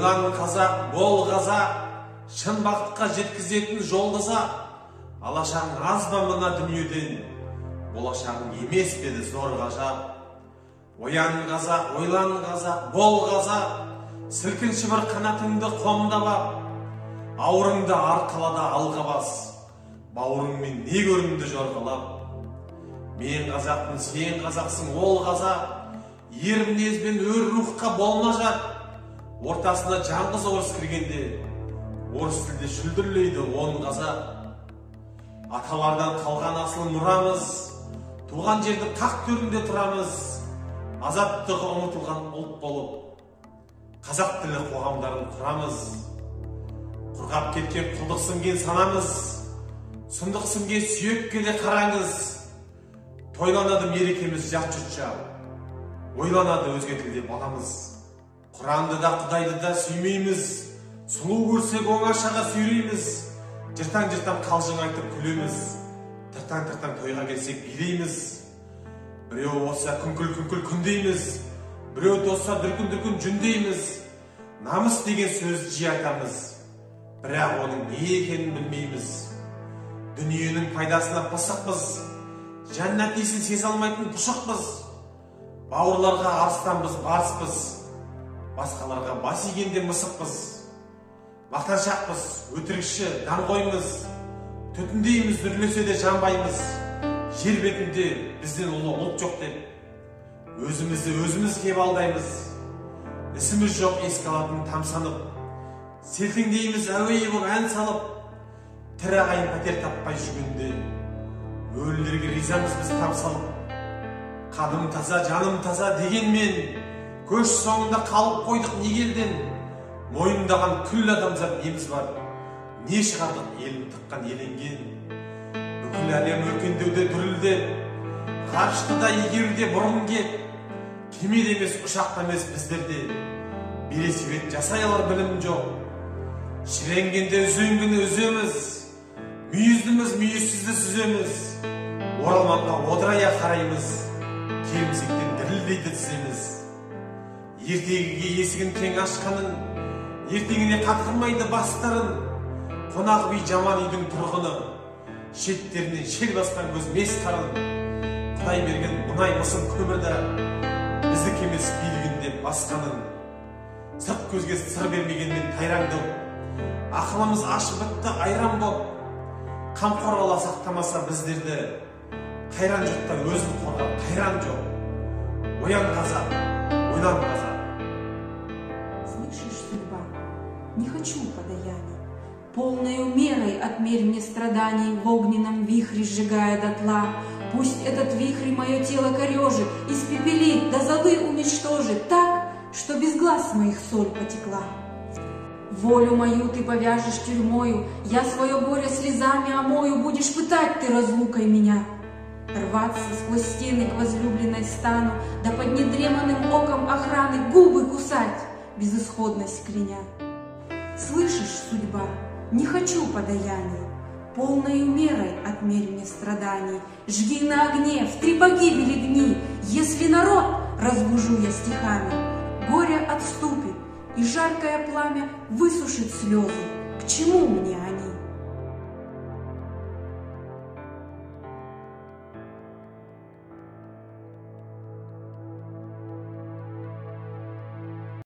ойлан қазақ, бол қазақ, шын бақытқа жеткізетін жолдаса, алашағың аз ба мына дүниеден, болашағың емес педі зор ғажап. Оян қазақ, ойлан қазақ, бол қазақ, сілкінші бір қанатыңды қомдап ап, ауырыңды арқалада алға бас, бауырыңмен не көрінді жорғалап. Мен қазақпын, сен қазақсың, ол қазақ, ер мінезбен өр рухқа болма жат. Ортасына жаңғыз орыс кіргенде, орыс тілде шүлдірлейді он қазақ. Аталардан қалған асыл мұрамыз, туған жердің қақ төрінде тұрамыз, азаттығы ұмытылған ұлт болып, қазақ тілі қоғамдарын құрамыз. Құрғап кеткен құлдық сіңген санамыз, сұмдық сіңген сүйек келе қараңыз. Тойланады мерекеміз жат жұртша, ойланады өзге тілде баламыз. Құранды да Құдайды да сүймейміз, сұлу көрсек оңашаға сүйрейміз. Жыртаң-жыртаң қалжың айтып күлеміз, тыртаң-тыртаң тойға келсек билейміз. Біреу болса күңкіл-күңкіл күндейміз, біреу доса дүркін-дүркін жүндейміз. Намыс деген сөз жиі айтамыз, бірақ оның не екенін білмейміз. Дүниенің пайдасына пысықпыз, жәннат исін сезе алмайтын пұшықпыз. Бауырларға арыстанбыз, барыспыз, басқаларға бас игенде мысықпыз. Мақтаншақпыз, өтірікші, даңғоймыз, түтіндейміз, дүрлесе де жанбаймыз. Жер бетінде бізден ұлы ұлт жоқ деп, өзімізді өзіміз кеп алдаймыз. Ісіміз жоқ еске алатын тамсанып, селтеңдейміз әуейі боп ән салып. Тірі ағайын пәтер таппай жүргенде, өлілерге ризамыз біз тамсалып. Қаным таза, жаным таза дегенмен, көш соңында қалып қойдық негелден. Мойындаған күллі адамзат неміз бар, не шығардық елін тыққан еленген. Бүкіл әлем өркендеуде дүрілдеп, ғарышты да игеруде бұрын кеп, кемел емес, ұшақта емес біздерде бере себет жасай алар білім жоқ. Шіренгенде үзеңгіні үземіз, мүйіздіміз мүйізсізді сүземіз. Оралманға одырая қараймыз, келімсектен дірілдейді тіземіз. Ертегіге есігін кең ашқанын, ертеңіне қатқырмайды бастарын. Қонақ үй жаман үйдің тұрғыны, шеттерінен шел басқан көз мес қарын. Құдай берген мұнай мысын көмірді, біздік емес билігінде басқанын. Сырт көзге сыр бермегенмен тайраңдып, ақылымыз ашып бітті айран боп. Қамқор ала сақтамаса біздерді, қайран жұртта өзін қорғап қайран жоқ. Оян қазақ, ойлан қазақ. Слышишь, судьба, не хочу подаяний, полною мерой отмерь мне страданий, в огненном вихре сжигая дотла. Пусть этот вихрь мое тело корежит, испепелит, до золы уничтожит, так, что без глаз моих соль потекла. Волю мою ты повяжешь тюрьмою, я свое горе слезами омою, будешь пытать ты разлукой меня. Рваться сквозь стены к возлюбленной стану, да под недреманным оком охраны губы кусать, безысходность кляня. Слышишь, судьба, не хочу подаяний, полною мерой отмерь мне страданий. Жги на огне, в 3 погибели гни, если народ разбужу я стихами, горе отступит, и жаркое пламя высушит слезы. К чему мне они?